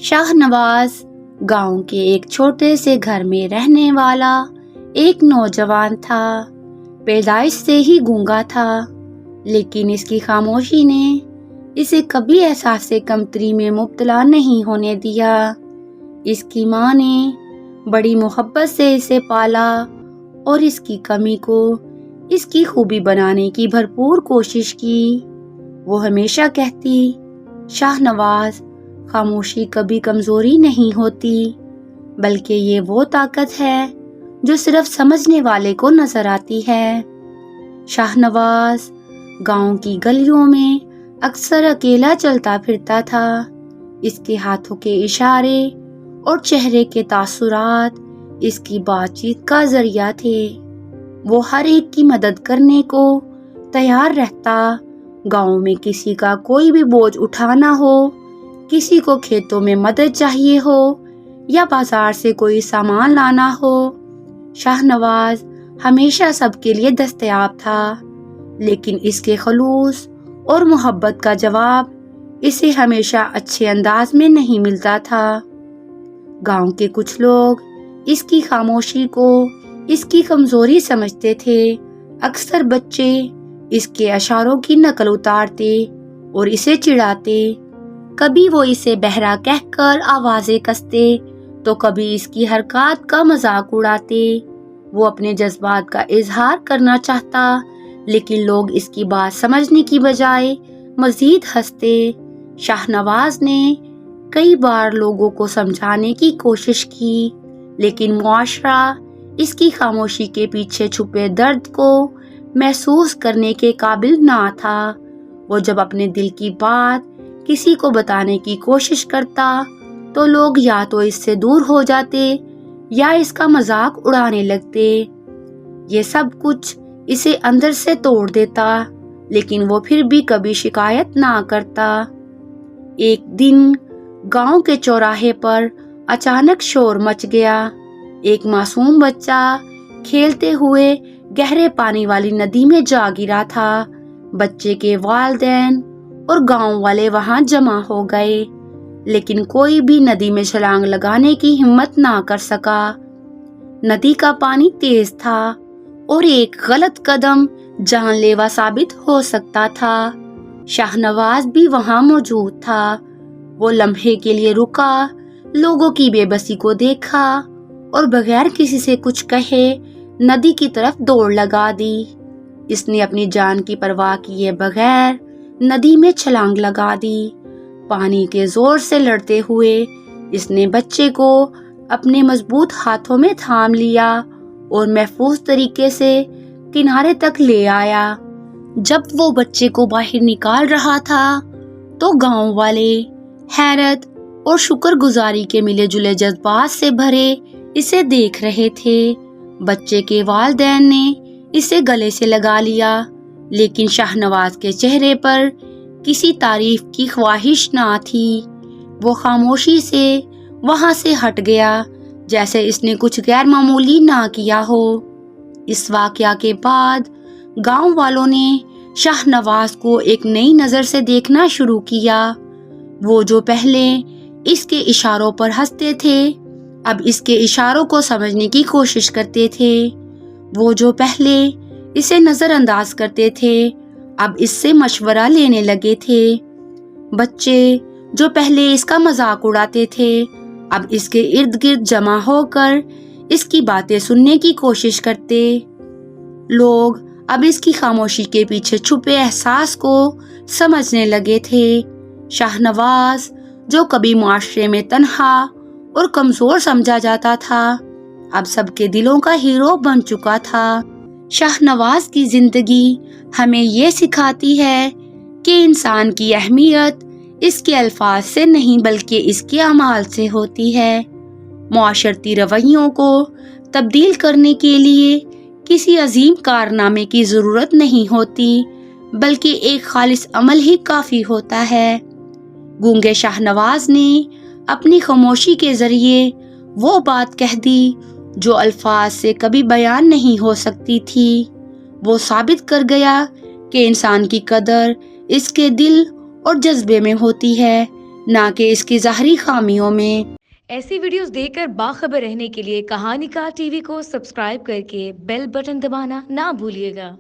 شاہ نواز گاؤں کے ایک چھوٹے سے گھر میں رہنے والا ایک نوجوان تھا۔ پیدائش سے ہی گونگا تھا، لیکن اس کی خاموشی نے اسے کبھی احساس کمتری میں مبتلا نہیں ہونے دیا۔ اس کی ماں نے بڑی محبت سے اسے پالا اور اس کی کمی کو اس کی خوبی بنانے کی بھرپور کوشش کی۔ وہ ہمیشہ کہتی، شاہ نواز، خاموشی کبھی کمزوری نہیں ہوتی، بلکہ یہ وہ طاقت ہے جو صرف سمجھنے والے کو نظر آتی ہے۔ شاہ نواز گاؤں کی گلیوں میں اکثر اکیلا چلتا پھرتا تھا۔ اس کے ہاتھوں کے اشارے اور چہرے کے تاثرات اس کی بات چیت کا ذریعہ تھے۔ وہ ہر ایک کی مدد کرنے کو تیار رہتا۔ گاؤں میں کسی کا کوئی بھی بوجھ اٹھانا ہو، کسی کو کھیتوں میں مدد چاہیے ہو یا بازار سے کوئی سامان لانا ہو، شاہ نواز ہمیشہ سب کے لیے دستیاب تھا۔ لیکن اس کے خلوص اور محبت کا جواب اسے ہمیشہ اچھے انداز میں نہیں ملتا تھا۔ گاؤں کے کچھ لوگ اس کی خاموشی کو اس کی کمزوری سمجھتے تھے۔ اکثر بچے اس کے اشاروں کی نقل اتارتے اور اسے چڑھاتے۔ کبھی وہ اسے بہرا کہہ کر آوازیں کستے تو کبھی اس کی حرکات کا مذاق اڑاتے۔ وہ اپنے جذبات کا اظہار کرنا چاہتا، لیکن لوگ اس کی بات سمجھنے کی بجائے مزید ہنستے۔ شاہ نواز نے کئی بار لوگوں کو سمجھانے کی کوشش کی، لیکن معاشرہ اس کی خاموشی کے پیچھے چھپے درد کو محسوس کرنے کے قابل نہ تھا۔ وہ جب اپنے دل کی بات کسی کو بتانے کی کوشش کرتا تو لوگ یا تو اس سے دور ہو جاتے یا اس کا مذاق اڑانے لگتے۔ یہ سب کچھ اسے اندر سے توڑ دیتا، لیکن وہ پھر بھی کبھی شکایت نہ کرتا۔ ایک دن گاؤں کے چوراہے پر اچانک شور مچ گیا۔ ایک معصوم بچہ کھیلتے ہوئے گہرے پانی والی ندی میں جا گرا تھا۔ بچے کے والدین اور گاؤں والے وہاں جمع ہو گئے، لیکن کوئی بھی ندی میں چھلانگ لگانے کی ہمت نہ کر سکا۔ ندی کا پانی تیز تھا اور ایک غلط قدم جان لیوا ثابت ہو سکتا تھا۔ شاہ نواز بھی وہاں موجود تھا۔ وہ لمحے کے لیے رکا، لوگوں کی بے بسی کو دیکھا اور بغیر کسی سے کچھ کہے ندی کی طرف دوڑ لگا دی۔ اس نے اپنی جان کی پرواہ کیے بغیر ندی میں چھلانگ لگا دی۔ پانی کے زور سے لڑتے ہوئے اس نے بچے کو اپنے مضبوط ہاتھوں میں تھام لیا اور محفوظ طریقے سے کنارے تک لے آیا۔ جب وہ بچے کو باہر نکال رہا تھا تو گاؤں والے حیرت اور شکر گزاری کے ملے جلے جذبات سے بھرے اسے دیکھ رہے تھے۔ بچے کے والدین نے اسے گلے سے لگا لیا، لیکن شاہ نواز کے چہرے پر کسی تعریف کی خواہش نہ تھی۔ وہ خاموشی سے وہاں سے ہٹ گیا، جیسے اس نے کچھ غیر معمولی نہ کیا ہو۔ اس واقعہ کے بعد گاؤں والوں نے شاہ نواز کو ایک نئی نظر سے دیکھنا شروع کیا۔ وہ جو پہلے اس کے اشاروں پر ہنستے تھے، اب اس کے اشاروں کو سمجھنے کی کوشش کرتے تھے۔ وہ جو پہلے اسے نظر انداز کرتے تھے، اب اس سے مشورہ لینے لگے تھے۔ بچے جو پہلے اس کا مذاق اڑاتے تھے، اب اس کے ارد گرد جمع ہو کر اس کی باتیں سننے کی کوشش کرتے۔ لوگ اب اس کی خاموشی کے پیچھے چھپے احساس کو سمجھنے لگے تھے۔ شاہ نواز جو کبھی معاشرے میں تنہا اور کمزور سمجھا جاتا تھا، اب سب کے دلوں کا ہیرو بن چکا تھا۔ شاہ نواز کی زندگی ہمیں یہ سکھاتی ہے کہ انسان کی اہمیت اس کے الفاظ سے نہیں بلکہ اس کے اعمال سے ہوتی ہے۔ معاشرتی رویوں کو تبدیل کرنے کے لیے کسی عظیم کارنامے کی ضرورت نہیں ہوتی، بلکہ ایک خالص عمل ہی کافی ہوتا ہے۔ گونگے شاہ نواز نے اپنی خاموشی کے ذریعے وہ بات کہہ دی جو الفاظ سے کبھی بیان نہیں ہو سکتی تھی۔ وہ ثابت کر گیا کہ انسان کی قدر اس کے دل اور جذبے میں ہوتی ہے، نہ کہ اس کی ظاہری خامیوں میں۔ ایسی ویڈیوز دیکھ کر باخبر رہنے کے لیے کہانی کار ٹی وی کو سبسکرائب کر کے بیل بٹن دبانا نہ بھولیے گا۔